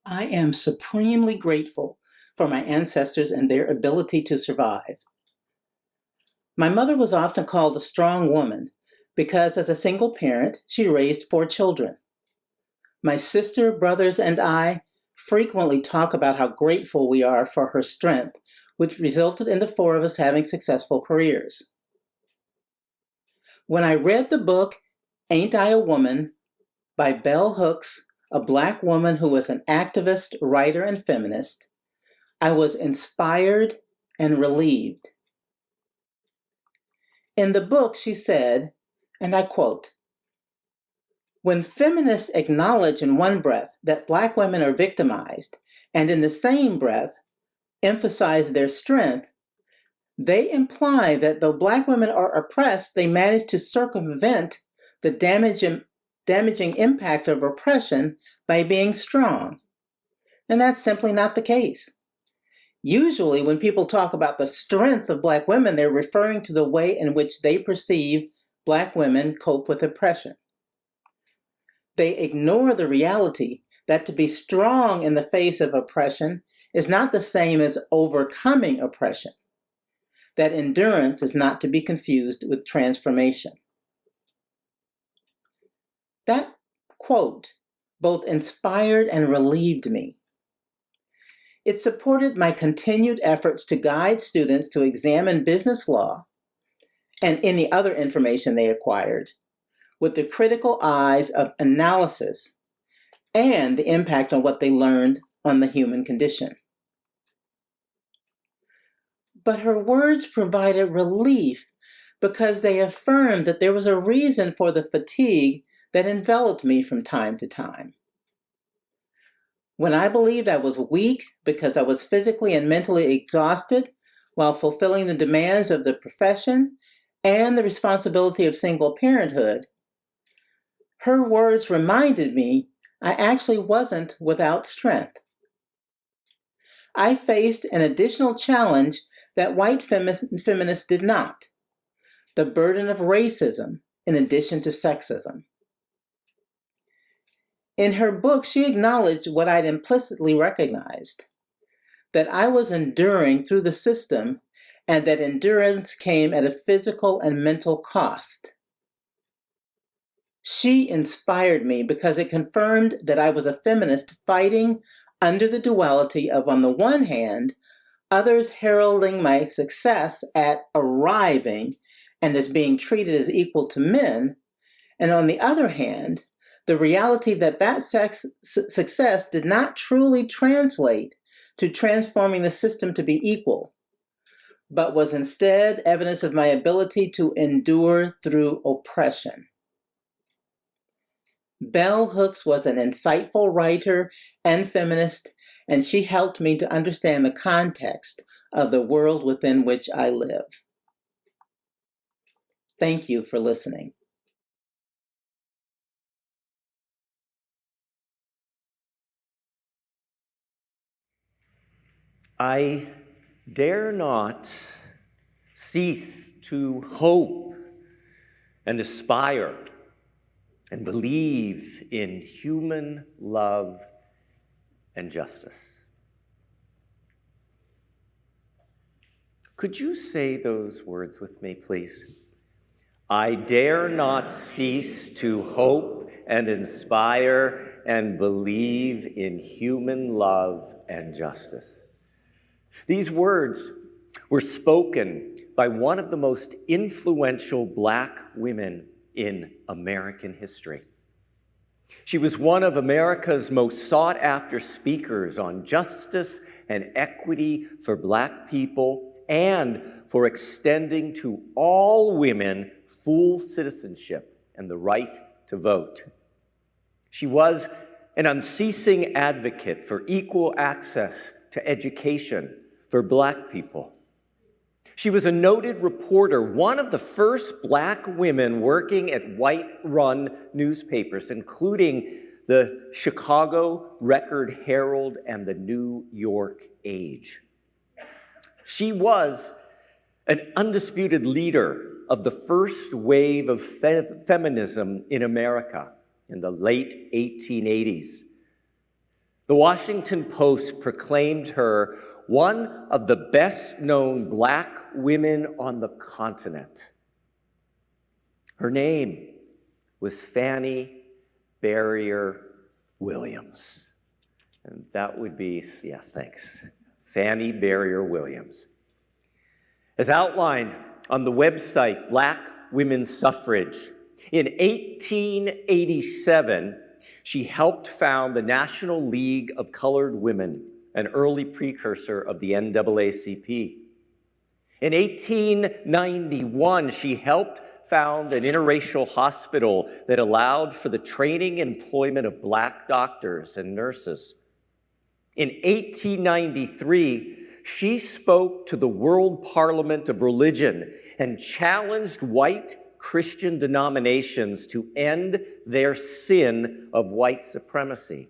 I am supremely grateful for my ancestors and their ability to survive. My mother was often called a strong woman because, as a single parent, she raised 4 children. My sister, brothers, and I frequently talk about how grateful we are for her strength, which resulted in the 4 of us having successful careers. When I read the book Ain't I a Woman by Bell Hooks, a Black woman who was an activist, writer, and feminist, I was inspired and relieved. In the book, she said, and I quote, "When feminists acknowledge in one breath that Black women are victimized, and in the same breath emphasize their strength, they imply that though Black women are oppressed, they manage to circumvent the damaging impact of oppression by being strong." And that's simply not the case. Usually, when people talk about the strength of Black women, they're referring to the way in which they perceive Black women cope with oppression. They ignore the reality that to be strong in the face of oppression is not the same as overcoming oppression, that endurance is not to be confused with transformation. That quote both inspired and relieved me. It supported my continued efforts to guide students to examine business law and any other information they acquired with the critical eyes of analysis and the impact on what they learned on the human condition. But her words provided relief because they affirmed that there was a reason for the fatigue that enveloped me from time to time. When I believed I was weak because I was physically and mentally exhausted while fulfilling the demands of the profession and the responsibility of single parenthood, her words reminded me I actually wasn't without strength. I faced an additional challenge that white feminists did not: the burden of racism in addition to sexism. In her book, she acknowledged what I'd implicitly recognized, that I was enduring through the system and that endurance came at a physical and mental cost. She inspired me because it confirmed that I was a feminist fighting under the duality of, on the one hand, others heralding my success at arriving and as being treated as equal to men, and on the other hand, the reality that success did not truly translate to transforming the system to be equal, but was instead evidence of my ability to endure through oppression. Bell Hooks was an insightful writer and feminist, and she helped me to understand the context of the world within which I live. Thank you for listening. I dare not cease to hope and aspire and believe in human love and justice. Could you say those words with me, please? I dare not cease to hope and inspire and believe in human love and justice. These words were spoken by one of the most influential Black women in American history. She was one of America's most sought-after speakers on justice and equity for Black people and for extending to all women full citizenship and the right to vote. She was an unceasing advocate for equal access to education for Black people. She was a noted reporter, one of the first Black women working at white-run newspapers, including the Chicago Record-Herald and the New York Age. She was an undisputed leader of the first wave of feminism in America in the late 1880s. The Washington Post proclaimed her one of the best-known Black women on the continent. Her name was Fannie Barrier Williams. And that would be, yes, thanks, Fannie Barrier Williams. As outlined on the website Black Women's Suffrage, in 1887, she helped found the National League of Colored Women, an early precursor of the NAACP. In 1891, she helped found an interracial hospital that allowed for the training and employment of Black doctors and nurses. In 1893, she spoke to the World Parliament of Religion and challenged white Christian denominations to end their sin of white supremacy.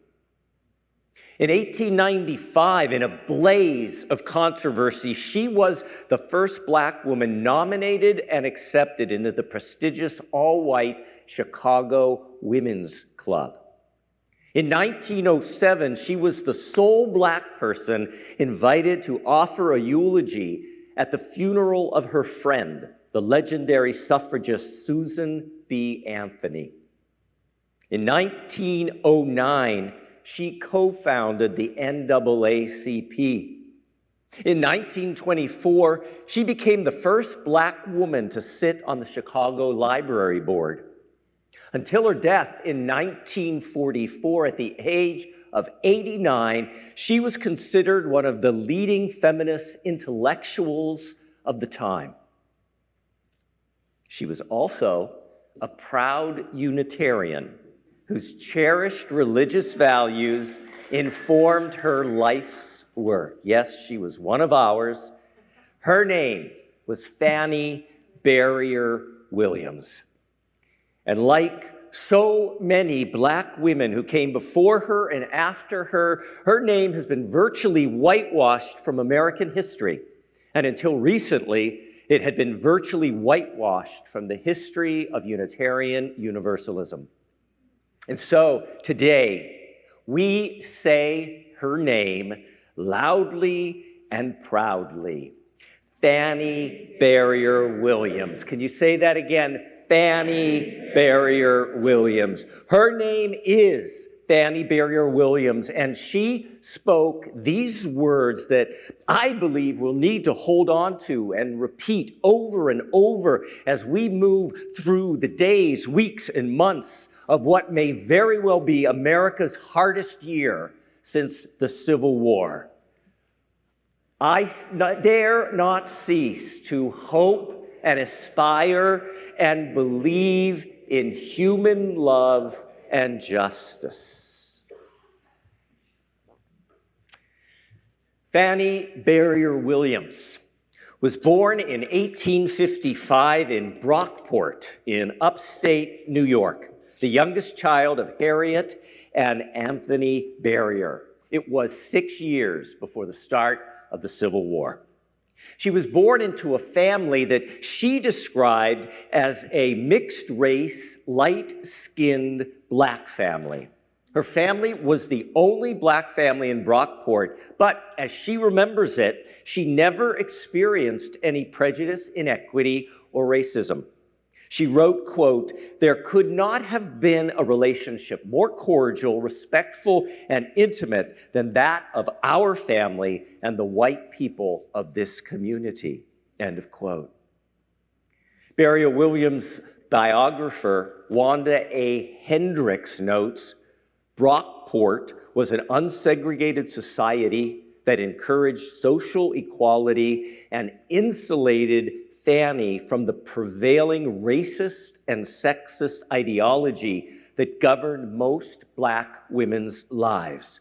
In 1895, in a blaze of controversy, she was the first Black woman nominated and accepted into the prestigious all-white Chicago Women's Club. In 1907, she was the sole Black person invited to offer a eulogy at the funeral of her friend, the legendary suffragist Susan B. Anthony. In 1909, she co-founded the NAACP. In 1924, she became the first Black woman to sit on the Chicago Library Board. Until her death in 1944, at the age of 89, she was considered one of the leading feminist intellectuals of the time. She was also a proud Unitarian whose cherished religious values informed her life's work. Yes, she was one of ours. Her name was Fannie Barrier Williams. And like so many Black women who came before her and after her, her name has been virtually whitewashed from American history. And until recently, it had been virtually whitewashed from the history of Unitarian Universalism. And so today, we say her name loudly and proudly. Fannie Barrier Williams. Can you say that again? Fannie Barrier Williams. Her name is Fannie Barrier Williams, and she spoke these words that I believe we'll need to hold on to and repeat over and over as we move through the days, weeks, and months of what may very well be America's hardest year since the Civil War. I dare not cease to hope and aspire and believe in human love and justice. Fannie Barrier Williams was born in 1855 in Brockport in upstate New York, the youngest child of Harriet and Anthony Barrier. It was 6 years before the start of the Civil War. She was born into a family that she described as a mixed-race, light-skinned Black family. Her family was the only Black family in Brockport, but as she remembers it, she never experienced any prejudice, inequity, or racism. She wrote, quote, "There could not have been a relationship more cordial, respectful, and intimate than that of our family and the white people of this community," end of quote. Barrier Williams' biographer, Wanda A. Hendricks, notes, Brockport was an unsegregated society that encouraged social equality and insulated Fannie from the prevailing racist and sexist ideology that governed most Black women's lives.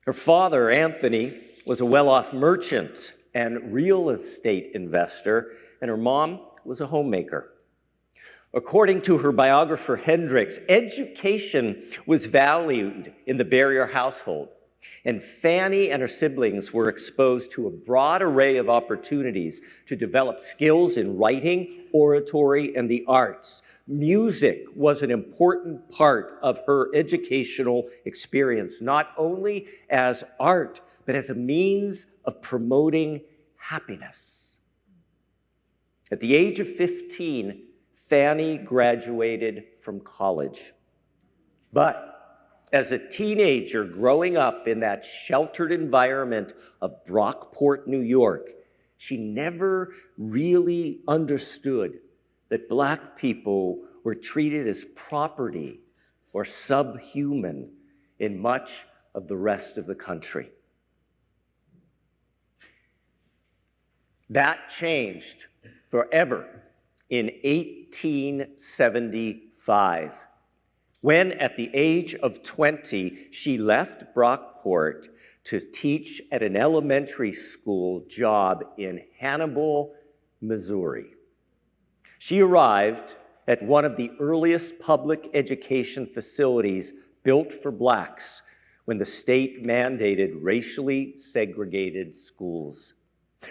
Her father, Anthony, was a well-off merchant and real estate investor, and her mom was a homemaker. According to her biographer, Hendricks, education was valued in the Barrier household. And Fannie and her siblings were exposed to a broad array of opportunities to develop skills in writing, oratory, and the arts. Music was an important part of her educational experience, not only as art, but as a means of promoting happiness. At the age of 15, Fannie graduated from college. But as a teenager growing up in that sheltered environment of Brockport, New York, she never really understood that Black people were treated as property or subhuman in much of the rest of the country. That changed forever in 1875. When, at the age of 20, she left Brockport to teach at an elementary school job in Hannibal, Missouri. She arrived at one of the earliest public education facilities built for Blacks when the state mandated racially segregated schools.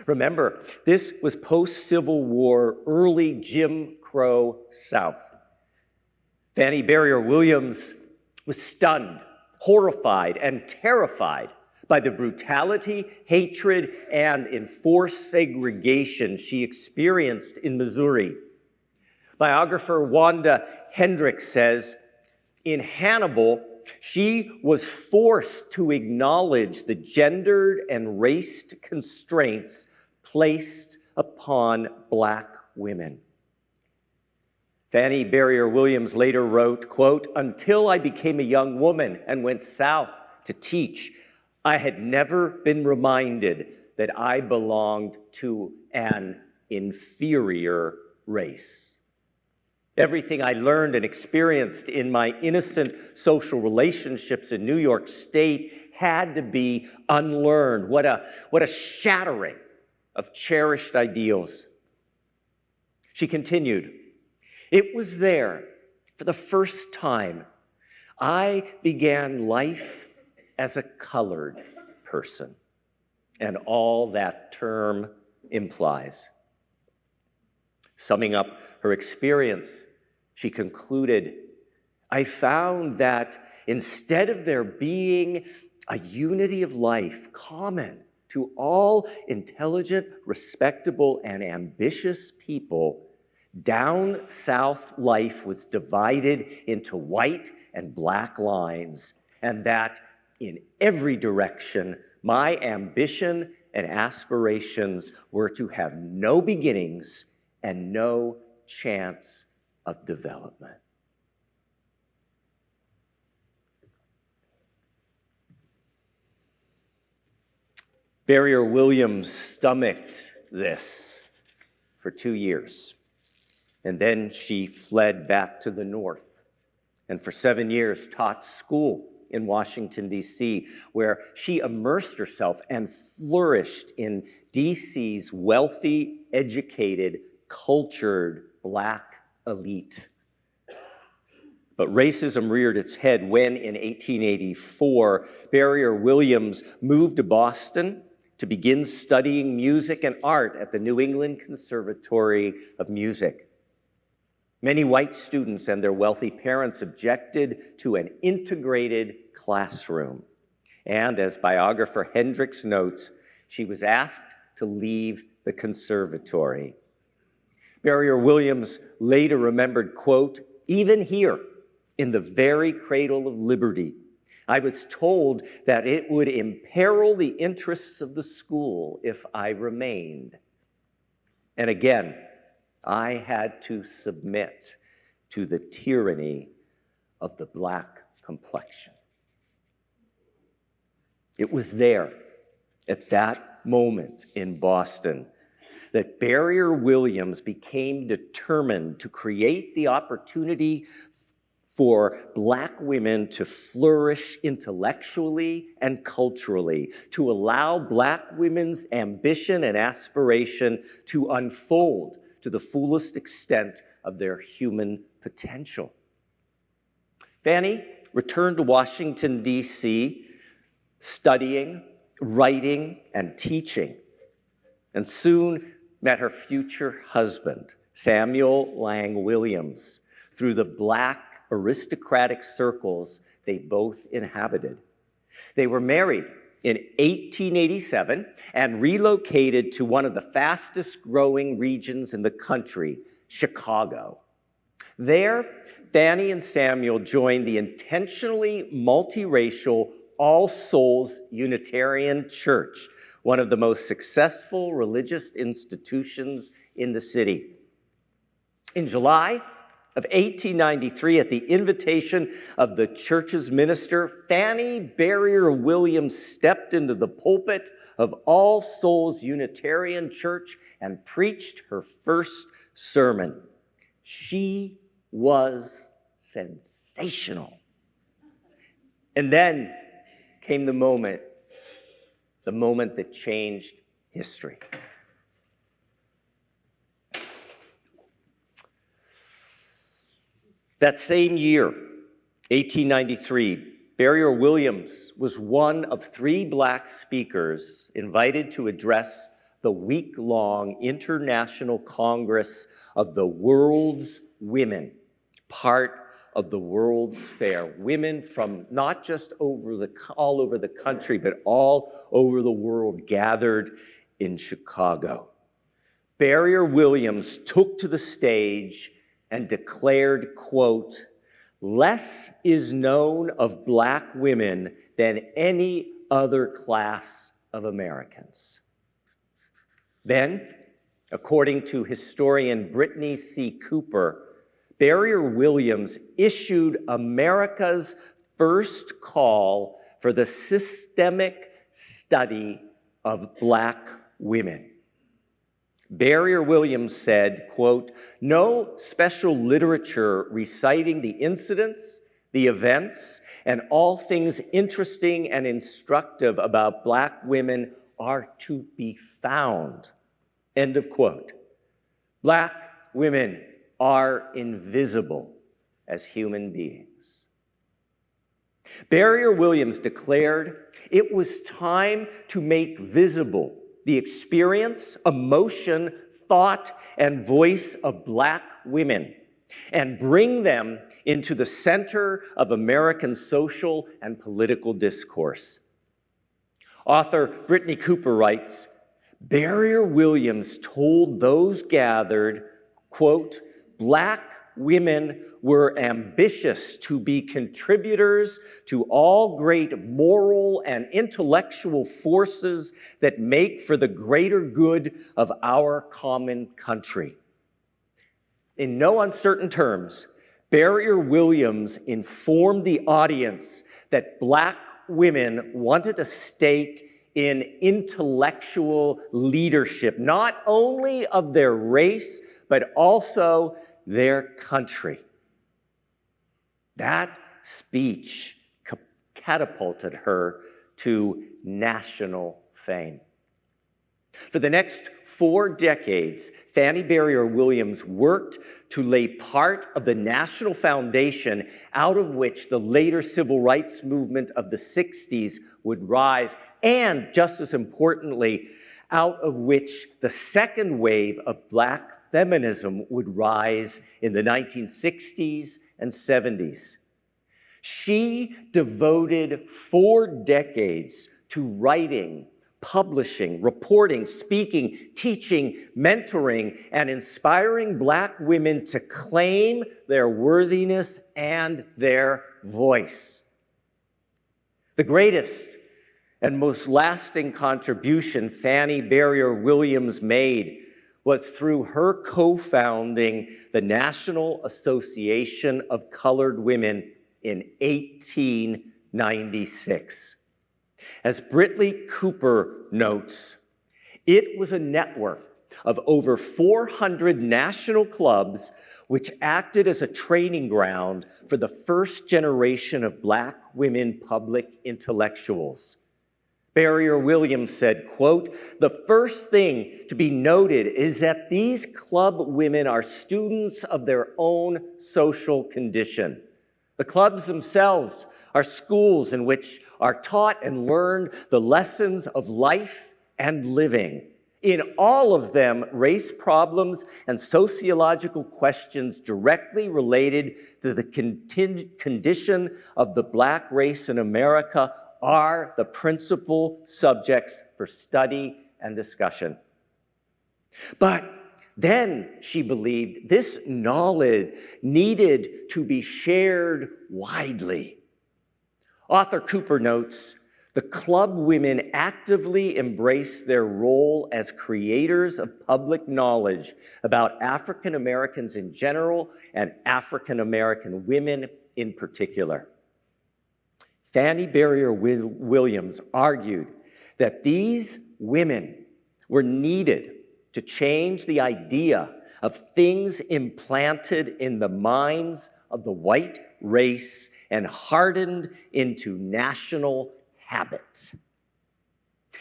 Remember, this was post-Civil War, early Jim Crow South. Fannie Barrier Williams was stunned, horrified, and terrified by the brutality, hatred, and enforced segregation she experienced in Missouri. Biographer Wanda Hendricks says, in Hannibal, she was forced to acknowledge the gendered and raced constraints placed upon Black women. Fannie Barrier Williams later wrote, quote, until I became a young woman and went south to teach, I had never been reminded that I belonged to an inferior race. Everything I learned and experienced in my innocent social relationships in New York State had to be unlearned. What a shattering of cherished ideals. She continued, it was there, for the first time, I began life as a colored person, and all that term implies. Summing up her experience, she concluded, I found that instead of there being a unity of life common to all intelligent, respectable, and ambitious people, down South life was divided into white and Black lines, and that in every direction, my ambition and aspirations were to have no beginnings and no chance of development. Barrier Williams stomached this for 2 years. And then she fled back to the north and for 7 years taught school in Washington, D.C., where she immersed herself and flourished in D.C.'s wealthy, educated, cultured Black elite. But racism reared its head when, in 1884, Barrier Williams moved to Boston to begin studying music and art at the New England Conservatory of Music. Many white students and their wealthy parents objected to an integrated classroom. And as biographer Hendricks notes, she was asked to leave the conservatory. Barrier Williams later remembered, quote, even here, in the very cradle of liberty, I was told that it would imperil the interests of the school if I remained. And again, I had to submit to the tyranny of the Black complexion. It was there, at that moment in Boston, that Barrier Williams became determined to create the opportunity for Black women to flourish intellectually and culturally, to allow Black women's ambition and aspiration to unfold to the fullest extent of their human potential. Fannie returned to Washington, D.C., studying, writing, and teaching, and soon met her future husband, Samuel Lang Williams, through the Black aristocratic circles they both inhabited. They were married in 1887 and relocated to one of the fastest growing regions in the country, Chicago. There, Fannie and Samuel joined the intentionally multiracial All Souls Unitarian Church, one of the most successful religious institutions in the city. In July of 1893, at the invitation of the church's minister, Fannie Barrier Williams stepped into the pulpit of All Souls Unitarian Church and preached her first sermon. She was sensational. And then came the moment that changed history. That same year, 1893, Barrier Williams was one of 3 Black speakers invited to address the week-long International Congress of the World's Women, part of the World's Fair. Women from not just all over the country, but all over the world gathered in Chicago. Barrier Williams took to the stage and declared, quote, "Less is known of Black women than any other class of Americans." Then, according to historian Brittany C. Cooper, Barrier Williams issued America's first call for the systemic study of Black women. Barrier Williams said, quote, "No special literature reciting the incidents, the events, and all things interesting and instructive about Black women are to be found." End of quote. Black women are invisible as human beings. Barrier Williams declared it was time to make visible the experience, emotion, thought, and voice of Black women and bring them into the center of American social and political discourse. Author Brittany Cooper writes, Barrier Williams told those gathered, quote, "Black women were ambitious to be contributors to all great moral and intellectual forces that make for the greater good of our common country." In no uncertain terms, Barrier Williams informed the audience that Black women wanted a stake in intellectual leadership, not only of their race, but also their country. That speech catapulted her to national fame. For the next 4 decades, Fannie Barrier Williams worked to lay part of the national foundation out of which the later civil rights movement of the 60s would rise, and just as importantly, out of which the second wave of Black feminism would rise in the 1960s and 70s. She devoted 4 decades to writing, publishing, reporting, speaking, teaching, mentoring, and inspiring Black women to claim their worthiness and their voice. The greatest and most lasting contribution Fannie Barrier Williams made was through her co-founding the National Association of Colored Women in 1896. As Brittany Cooper notes, it was a network of over 400 national clubs which acted as a training ground for the first generation of Black women public intellectuals. Barrier Williams said, quote, "The first thing to be noted is that these club women are students of their own social condition. The clubs themselves are schools in which are taught and learned the lessons of life and living. In all of them, race problems and sociological questions directly related to the condition of the Black race in America are the principal subjects for study and discussion. But then, she believed, this knowledge needed to be shared widely. Author Cooper notes, the club women actively embraced their role as creators of public knowledge about African Americans in general and African American women in particular. Fannie Berrier Williams argued that these women were needed to change the idea of things implanted in the minds of the white race and hardened into national habits.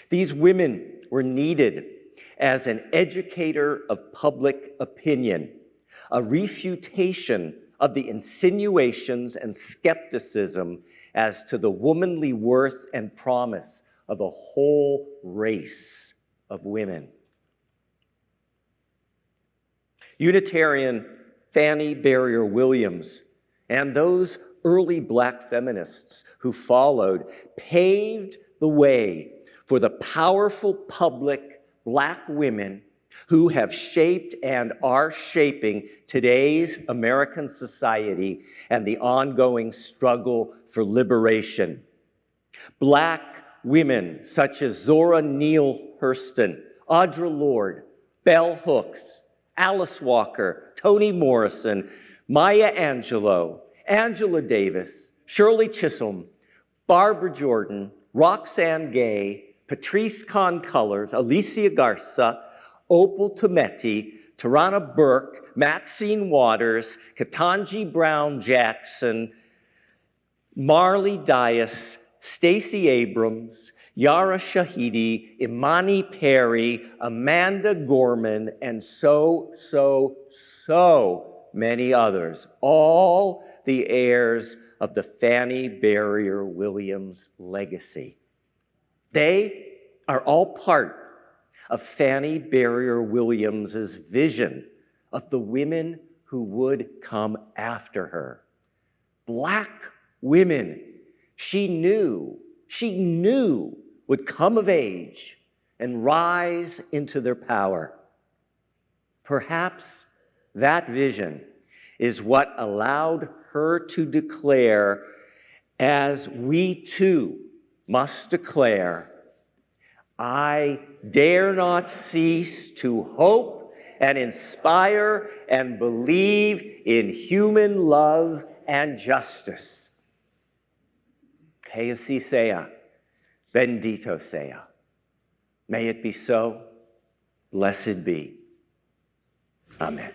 These women were needed as an educator of public opinion, a refutation of the insinuations and skepticism as to the womanly worth and promise of a whole race of women. Unitarian Fannie Berrier Williams and those early Black feminists who followed paved the way for the powerful public Black women who have shaped and are shaping today's American society and the ongoing struggle for liberation. Black women such as Zora Neale Hurston, Audre Lorde, Bell Hooks, Alice Walker, Toni Morrison, Maya Angelou, Angela Davis, Shirley Chisholm, Barbara Jordan, Roxane Gay, Patrice Kahn-Cullors, Alicia Garza, Opal Tometi, Tarana Burke, Maxine Waters, Ketanji Brown Jackson, Marley Dias, Stacey Abrams, Yara Shahidi, Imani Perry, Amanda Gorman, and so many others, all the heirs of the Fannie Berrier Williams legacy. They are all part of Fannie Berrier Williams's vision of the women who would come after her. Black women she knew would come of age and rise into their power. Perhaps that vision is what allowed her to declare, as we too must declare, I dare not cease to hope and inspire and believe in human love and justice. Que así sea, bendito sea. May it be so, blessed be. Amen.